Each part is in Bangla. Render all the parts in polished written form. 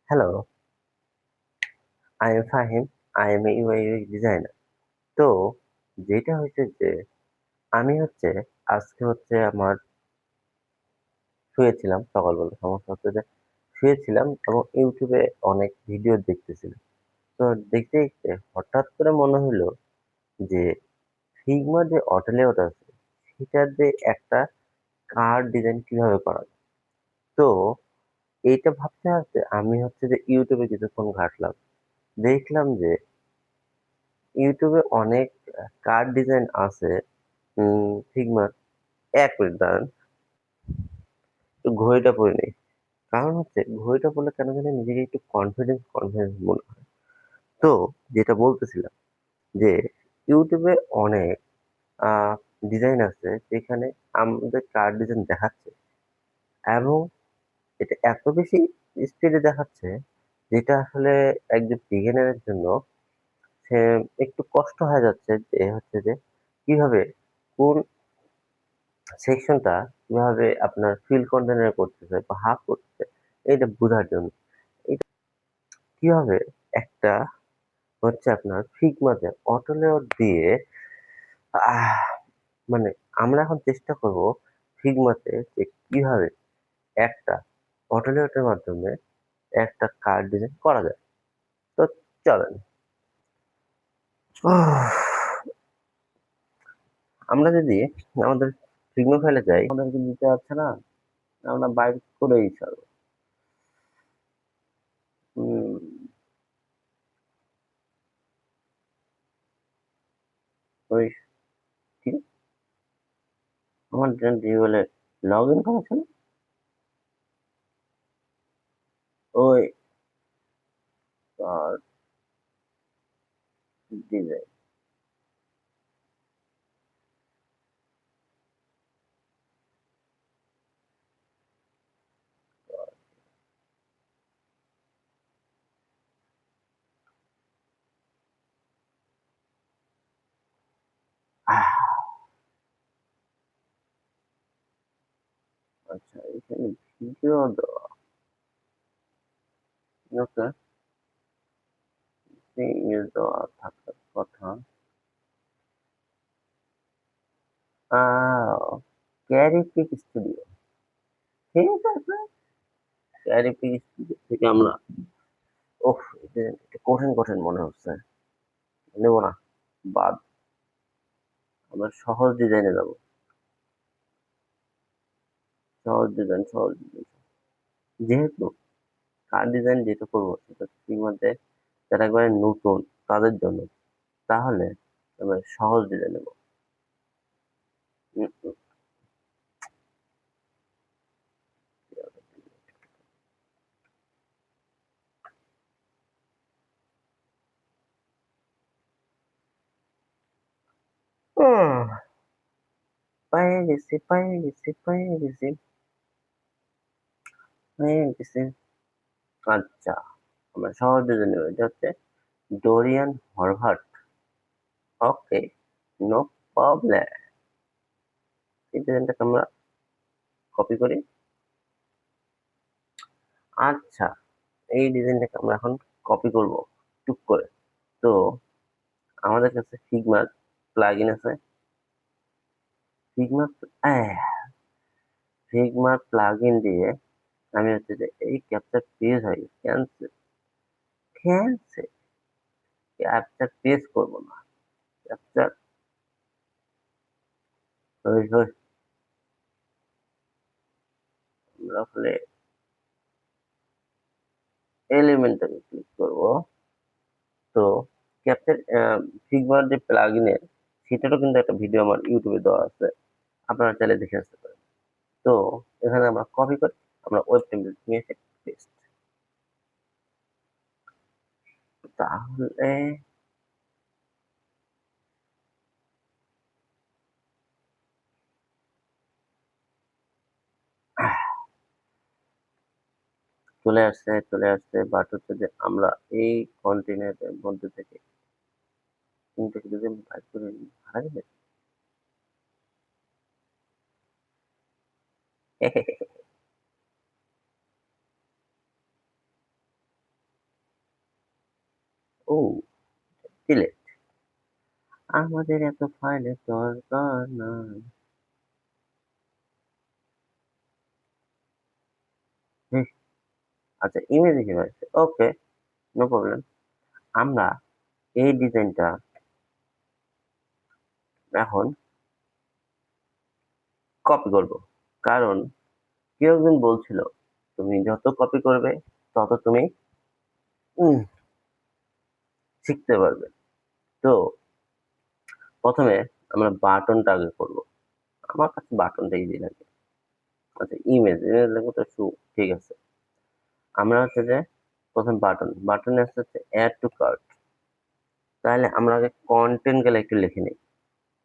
Hello, I am Fahim. I am a UI designer. তো যেটা হচ্ছে যে আমি আজকে আমার শুয়েছিলাম সকালবেলা। সমস্যা হচ্ছে যে শুয়েছিলাম এবং ইউটিউবে অনেক ভিডিও দেখতেছিলাম। তো দেখতে দেখতে হঠাৎ করে মনে হলো যে ফিগমা যে অটো লেআউট আছে সেটার যে একটা কার্ড ডিজাইন কিভাবে করা যায়। তো এইটা ভাবতে ভাবতে আমি যে ইউটিউবে কিছুক্ষণ ঘাঁটলাম, দেখলাম যে ইউটিউবে অনেক কার্ড ডিজাইন আছে ফিগমার। এক মিনিট দাঁড়ান, একটু ঘড়িটা পরে নেই। কারণ ঘড়িটা পরলে কেন জানি নিজেকে একটু কনফিডেন্স কনফিডেন্স মনে হয়। তো যেটা বলতেছিলাম যে ইউটিউবে অনেক ডিজাইন আছে যেখানে আমাদের কার্ড ডিজাইন দেখাচ্ছে, এবং এটা এত বেশি স্পিডে দেখাচ্ছে যেটা আসলে একজন বিগিনারের জন্য সে একটু কষ্ট হয়ে যাচ্ছে যে কিভাবে কোন সেকশনটা কিভাবে আপনার ফিল কন্টেনার করতেছে বা হাফ করতেছে এটা বোঝার জন্য। এটা কিভাবে একটা আপনার ফিগমাতে অটো লেয়ার দিয়ে আহ মানে আমরা এখন চেষ্টা করব ফিগমাতে যে কিভাবে একটা অটো লেয়ারের মাধ্যমে একটা কার্ড ডিজাইন করা যায়। তো চলেন, আমরা যদি আমাদের ফিগমা ফাইলে যাই, আমাদেরকে দিতে যাচ্ছে না, আমরা বাইর করেই ছাড়বো। উম, ওই কি আমার বলে লগ ইন করেছে না? ওই ডিজাইন, আচ্ছা এখানে ভিডিও দেওয়া, ওকে, ইমেজ দেওয়া থাকার কথা। ক্যারি পিক স্টুডিও, ঠিক আছে। ক্যারি পিক স্টুডিও থেকে আমরা, ওহ, এটা একটু কঠিন কঠিন মনে হচ্ছে, নেবো না, বাদ। আমরা সহজ ডিজাইনে যাবো। সহজ ডিজাইন যেহেতু কার ডিজাইন যেটা করবো সেটা ঠিক মধ্যে যারা একবারে নতুন তাদের জন্য, তাহলে আমরা সহজ ডিজাইন নেবো। উম, উম, উম, পায়ে গেছি। আচ্ছা, আমরা সহজ ডিজাইন নেবো, এটা ডোরিয়ান হরভাট। ওকে, নো প্রবলেম। এই ডিজাইনটাকে আমরা কপি করি। আচ্ছা, এই ডিজাইনটাকে আমরা এখন কপি করব টুক করে। তো আমাদের কাছে ফিগমার প্লাগইন আছে। ফিগমা ফিগমার প্লাগইন দিয়ে আমি যে এই ক্যাপচার পেজ হয়ে গেছে, ক্যান্সেল ক্যান্সেল, ক্যাপচার পেজ করবো না, ক্যাপচার ওই ওই আমরা আসলে এলিমেন্টারে ক্লিক করব। তো ক্যাপচার ফিগমার যে প্লাগইনের সেটারও কিন্তু একটা ভিডিও আমার ইউটিউবে দেওয়া আছে, আপনারা চাইলে দেখে আসতে পারেন। তো এখানে আমরা কপি করে আমরা ওয়েব টেমপ্লেট নিয়ে এসে পেস্ট। তাহলে চলে আসছে বাট হচ্ছে যে আমরা এই কন্টেনারের মধ্যে থেকে কিন্তু যদি আমি টাইপ করে হারা গেলে ও ডিলেট। আমাদের এত ফাইলের দরকার নাই। হুম, আচ্ছা ইমেজ হিসেবে আসছে। ওকে, নো প্রবলেম। আমরা এই ডিজাইনটা এখন কপি করব। কারণ কেউ একজন বলছিল, তুমি যত কপি করবে তত তুমি উম শিখতে পারবে। তো ১ম এ আমরা বাটনটা আগে করব। আমার কাছে বাটনটা ইজি লাগে। আচ্ছা ইমেজ লিখব তো ঠিক আছে। আমরা হচ্ছে যে ১ম বাটনে আসছে হচ্ছে এড টু কার্ট। তাহলে আমরা আগে কনটেন্ট গুলো একটু লিখে নিই।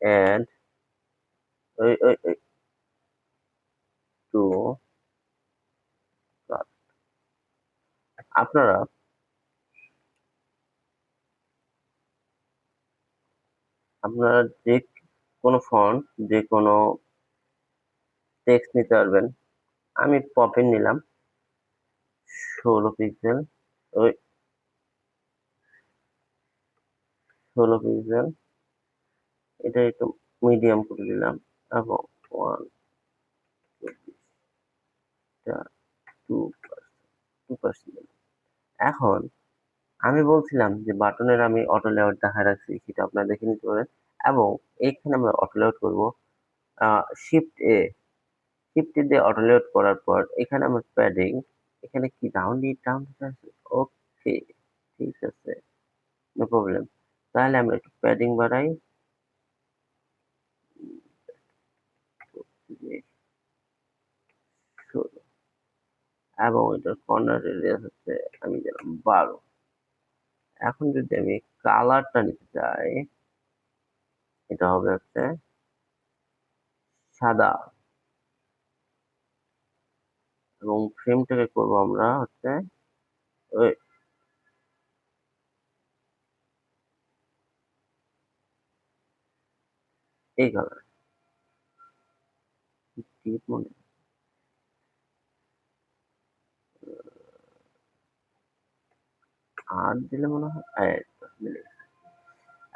এড ওই টু কার্ট। আপনারা আপনারা যে কোনো ফন্ট, যে কোনো টেক্সট নিতে পারবেন। আমি পপিন নিলাম ১৬ পিক্সেল। ওই ১৬ পিক্সেল। এটা একটু মিডিয়াম করে দিলাম এবং 2% দিলাম। এখন আমি বলছিলাম যে বাটনের আমি অটো লেআউট দেখায় রাখছি, সেটা আপনারা দেখে নিতে পারেন। এবং এইখানে আমরা অটো লেআউট করব। শিফট এ, শিফট এ দিয়ে অটো লেআউট করার পর এখানে আমার প্যাডিং, এখানে কি ডাউন দিতে আছে? ওকে, ঠিক আছে, নো প্রবলেম। তাহলে আমরা একটু প্যাডিং বাড়াই। এবং এটার কর্নার রেডিয়াস হচ্ছে আমি দিলাম 12। এখন যদি আমি কালারটা নিতে চাই, এটা হবে হচ্ছে সাদা। এবং ফ্রেমটাকে করব আমরা হচ্ছে ওই এই কালার। ঠিক মনে আর দিলে মনে হয় এই তো মিলে গেছে।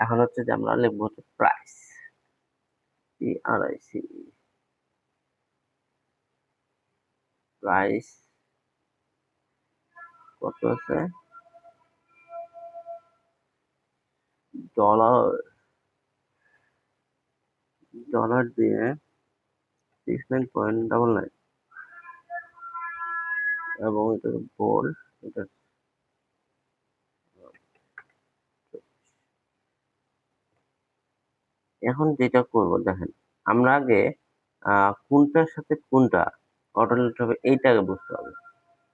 এখন হচ্ছে যে আমরা লিখবো হচ্ছে প্রাইস, PRICE, প্রাইস কত আছে? ডলার, ডলার দিয়ে 69.99 এবং এটা বোল্ড। এটা এখন যেটা করব দেখেন, আমরা আগে কোনটার সাথে কোনটা অল্টারনেট হবে এইটা আগে বুঝতে হবে।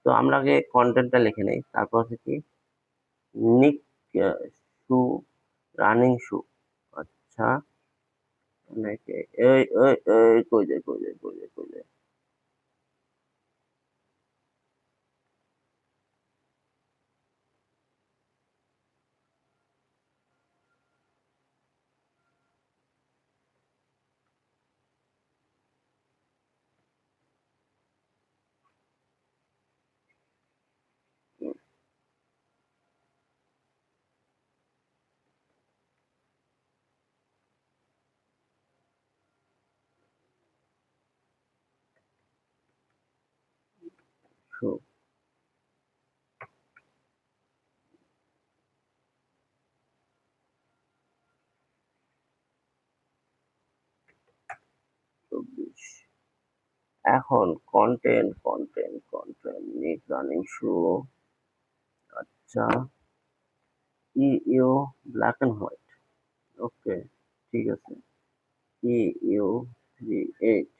তো আমরা আগে কন্টেন্টটা লিখে নেই, তারপর হচ্ছে কি নিক শু, রানিং শু। আচ্ছা, অনেকে এই কই যায়। শু, 24। এখন নিক রানিং শু। আচ্ছা, ইউ ব্ল্যাক এন্ড হোয়াইট। ওকে, ঠিক আছে। EU38।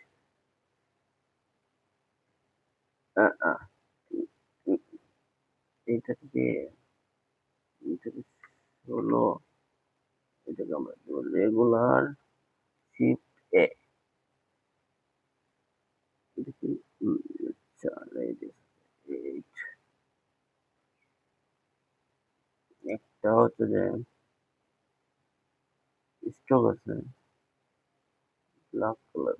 এইটা থেকে এটা কি হলো, এটাকে আমরা দেবো রেগুলার শিফট এ। এটা কি আচ্ছা, এইট। একটা হচ্ছে যে স্ট্রোক আছে, ব্ল্যাক কালার।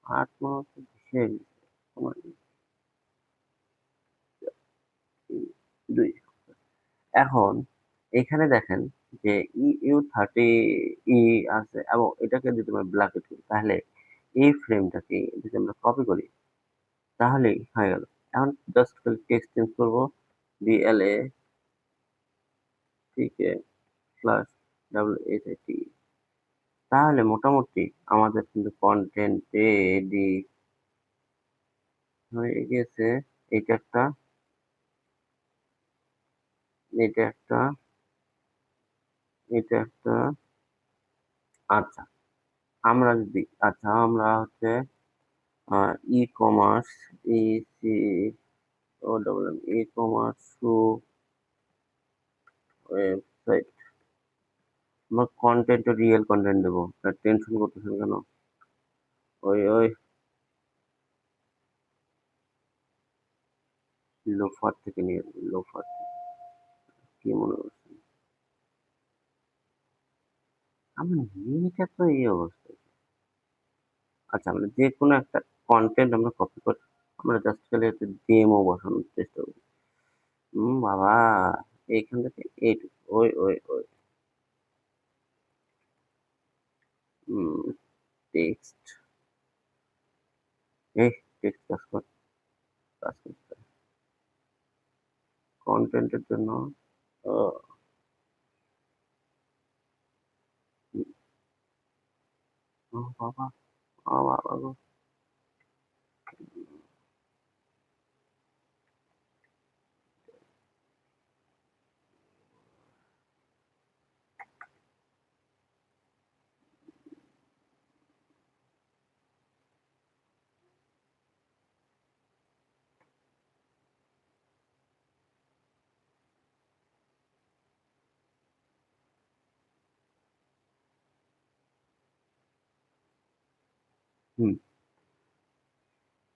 8 মনে হচ্ছে বেশি হয়ে গেছে। এখন এখানে দেখেন যে EU30 আছে এবং এটাকে যদি আমরা ব্ল্যাকেট করি তাহলে এই ফ্রেমটাকে যদি আমরা কপি করি তাহলেই হয়ে গেল। এখন জাস্ট খালি টেক্সট চেঞ্জ করবো, BLA TK প্লাস WSAT, তাহলে মোটামুটি আমাদের কিন্তু কন্টেন্ট রেডি হয়ে গেছে। এটা একটা, এটা একটা, এটা একটা। আচ্ছা, আমরা হচ্ছে e commerce, C O double M, e commerce website, আমরা কন্টেন্ট রিয়েল কন্টেন্ট দেবো, টেনশন করতেছেন কেন? ওই ওই লোফার থেকে নিয়ে আসবো, লোফার থেকে। কি মনে করছেন আমার মেয়েটা তো এই অবস্থা? আচ্ছা, আমরা যে কোনো একটা কন্টেন্ট আমরা কপি করে আমরা জাস্ট খালি একটা ডেমো বসানোর চেষ্টা করি। বাবা, এইখান থেকে এইটুকু, ওই ওই ওই টেক্সট, এই টেক্সট কাজ করতে কন্টেন্টের জন্য। আহ, উম, ও বাবা, ও বাবা গো। হুম,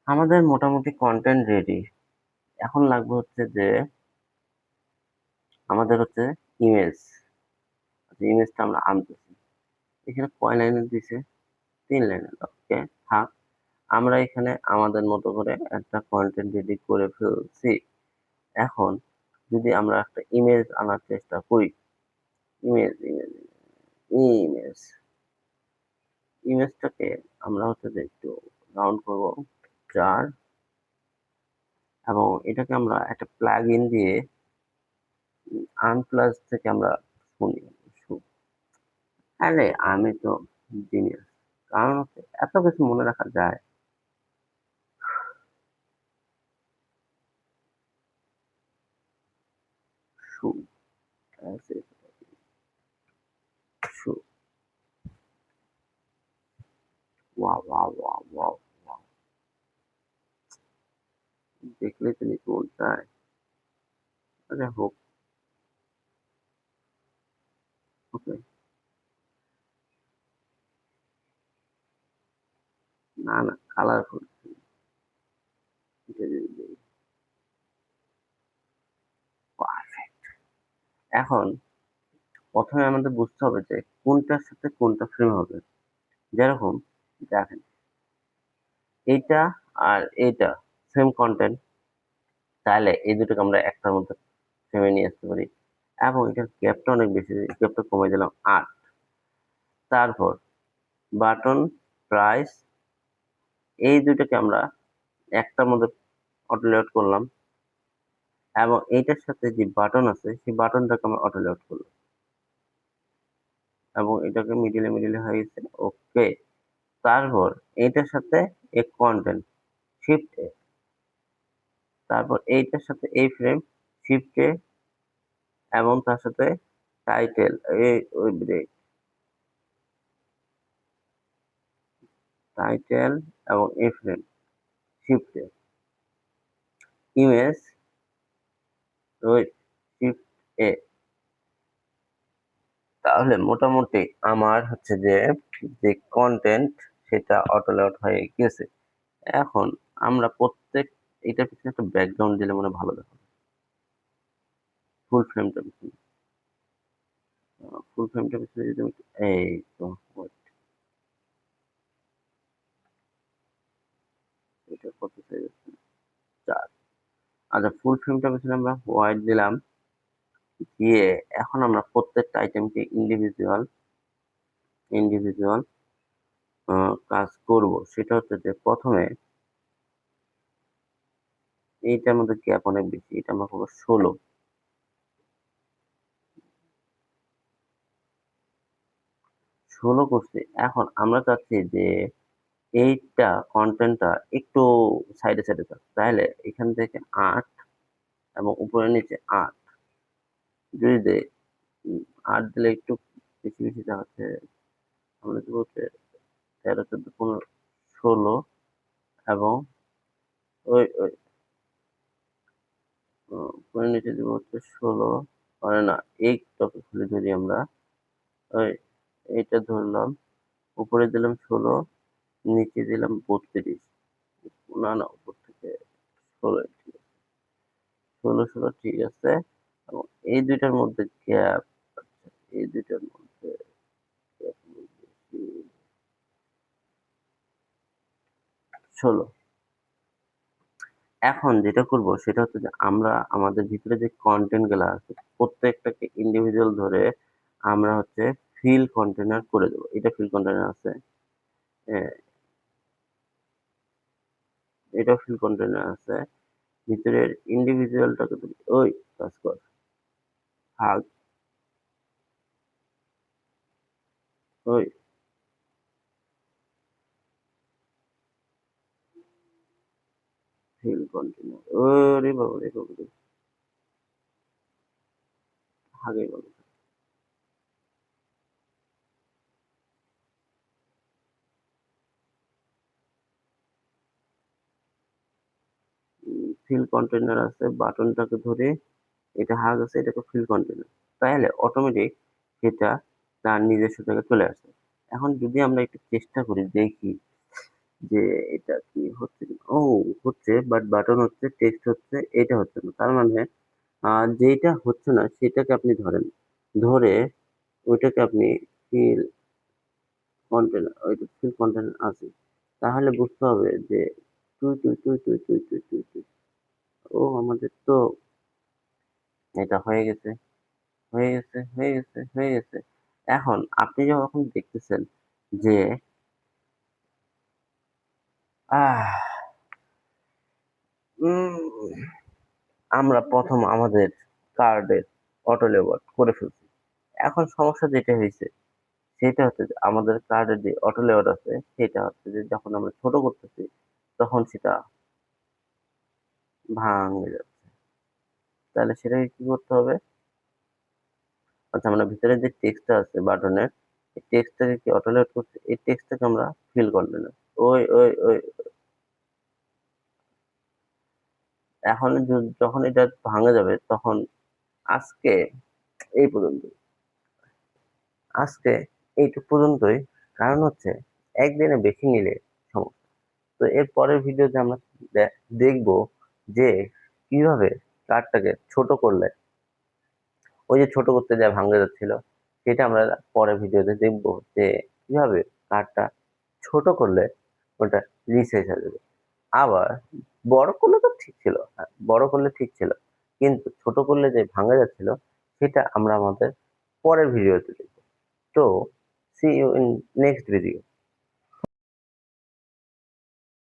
আমাদের মোটামুটি কন্টেন্ট রেডি। এখন লাগবে হচ্ছে যে আমাদের হচ্ছে ইমেজ। ইমেজটা আমরা আনতেছি। এখানে কয় লাইনের দিছে? 3 লাইনের। ওকে, থাক। আমরা এখানে আমাদের মতো করে একটা কন্টেন্ট রেডি করে ফেলছি। এখন যদি আমরা একটা ইমেজ আনার চেষ্টা করি, ইমেজ ইমেজ ইমেজ ইমেজটাকে আমরা হচ্ছে যে একটু রাউন্ড করব 4, এবং এটাকে আমরা একটা প্লাগ ইন দিয়ে আনপ্লাস থেকে আমরা শুনি। আরে আমি তো জিনিয়াস, কারণ হচ্ছে এত কিছু মনে রাখা যায়। শু শু ওয়া ওয়া ওয়া ওয়া ওয়া, দেখলে তিনি মন চায়। আরে হোক, ওকে। না না, কালারফুল। এখন প্রথমে আমাদের বুঝতে হবে যে কোনটার সাথে কোনটা ফ্রেম হবে। যেরকম দেখেন, এইটা আর এইটা সেম কন্টেন্ট, তাহলে এই দুটোকে আমরা একটার মধ্যে ফ্রেমে নিয়ে আসতে পারি। এবং এটার গ্যাপটা অনেক বেশি, গ্যাপটা কমে দিলাম 8। তারপর বাটন, প্রাইস, এই দুটোকে আমরা একটার মধ্যে অটো লেআউট করলাম, এবং এইটার সাথে যে বাটন আছে সেই বাটনটাকে আমরা অটো লেআউট করলাম, এবং এটাকে মিডিলে মিডিলে হয়ে গেছে। ওকে, তারপর এইটার সাথে এক কন্টেন্ট, শিফট এ, তারপর এইটার সাথে এই ফ্রেম, শিফট এ, এবং তার সাথে টাইটেল, এই ওই ব্রেক, টাইটেল এবং এই ফ্রেম, শিফট এ, ইমেজ, ওই শিফট এ। তাহলে মোটামুটি আমার হচ্ছে যে যে কন্টেন্ট সেটা অটো লেআউট হয়ে গেছে। এখন আমরা প্রত্যেক এটার পিছনে একটা ব্যাকগ্রাউন্ড দিলে মনে হয় ভালো দেখাবে। ফুল ফ্রেমটা পিছনে, ফুল ফ্রেমটা পিছনে যদি এই তো wait, এটা কত সাইজ আছে? 4। আচ্ছা, ফুল ফ্রেমটা পিছনে আমরা হোয়াইট দিলাম, দিয়ে এখন আমরা প্রত্যেকটা আইটেমকে ইন্ডিভিজুয়াল কাজ করব। সেটা হচ্ছে যে প্রথমে এইটার মধ্যে গ্যাপ অনেক বেশি, এটা আমরা করবো 16 করছি। এখন আমরা চাচ্ছি যে এইটা কন্টেন্টটা একটু সাইডে সাইডে থাক, তাহলে এখান থেকে 8 এবং উপরে নিচে 8 যদি দেয়, 8 দিলে একটু বেশি বেশি দেখাচ্ছে। আমরা কি বলছে 13, 14, 15, 16 এবং ওই ওই উপরে নিচে দিব হচ্ছে 16, মানে না এইটাকে খুলে ধরি আমরা, ওই এইটা ধরলাম, উপরে দিলাম 16, নিচে দিলাম 32, না উপর থেকে 16, 16 ঠিক আছে। এবং এই দুইটার মধ্যে গ্যাপ, এই দুইটার মধ্যে gap বেশি, 16। এখন যেটা করব সেটা হচ্ছে যে আমরা আমাদের ভিতরে যে কন্টেন্ট গুলা আছে প্রত্যেকটাকে ইন্ডিভিজুয়াল ধরে আমরা হচ্ছে ফিল কন্টেনার করে দেবো। এটা ফিল কন্টেনার আছে, হ্যাঁ, এটা ফিল কন্টেনার আছে। ভিতরের ইন্ডিভিজুয়ালটাকে তুমি ওই কাজ কর, হাগ, ওই ফিল কন্টেনার, ওরে বাবা রে বাবা রে, হাগে বলে ফিল কন্টেনার আছে, বাটনটাকে ধরে এটা হাগ আছে, এটাকে ফিল কন্টেনার, তাহলে অটোমেটিক সেটা তার নিজস্ব জায়গায় চলে আসে। এখন যদি আমরা একটু চেষ্টা করি দেখি যে এটা কি হচ্ছে কিনা। ও হচ্ছে, বাট বাটন হচ্ছে, টেক্সট হচ্ছে, এটা হচ্ছে না। তার মানে যেটা হচ্ছে না সেটাকে আপনি ধরেন, ধরে ওইটাকে আপনি ফিল কন্টেনার, ওইটা ফিল কন্টেনার আছে, তাহলে বুঝতে হবে যে তুই। ও আমাদের তো এটা হয়ে গেছে। এখন আপনি যখন দেখতেছেন যে আহ উম, আমরা প্রথম আমাদের কার্ডের অটো লেবেল করে ফেলছি। এখন সমস্যা যেটা হয়েছে সেটা হচ্ছে যে আমাদের কার্ডের যে অটো লেআউট আছে সেটা হচ্ছে যে যখন আমরা ছোট করতেছি তখন সেটা ভাঙে যাচ্ছে। তাহলে সেটাকে কি করতে হবে? আচ্ছা, আমরা ভিতরে যে টেক্সটটা আছে বাটনের, এই টেক্সটটাকে কি অটো লেআউট করছে, এই টেক্সটটাকে আমরা ফিল করলে না। ওই এখন যখন এটা ভাঙে যাবে তখন আজকে এই পর্যন্ত, আজকে এইটুক পর্যন্তই। কারণ হচ্ছে একদিনে বেশি নিলে সমস্যা। তো এর পরের ভিডিওতে আমরা দেখবো যে কিভাবে কার্ডটাকে ছোট করলে, ওই যে ছোট করতে যা ভাঙে যাচ্ছিল, সেটা আমরা পরের ভিডিওতে দেখবো যে কিভাবে কার্ডটা ছোট করলে ওটা রিসাইজ হয়ে যাবে। আবার বড় করলে তো ঠিক ছিল, হ্যাঁ, বড় করলে ঠিক ছিল, কিন্তু ছোট করলে যে ভাঙা যাচ্ছিল সেটা আমরা আমাদের পরের ভিডিওতে দেখবো। তো see you in next video.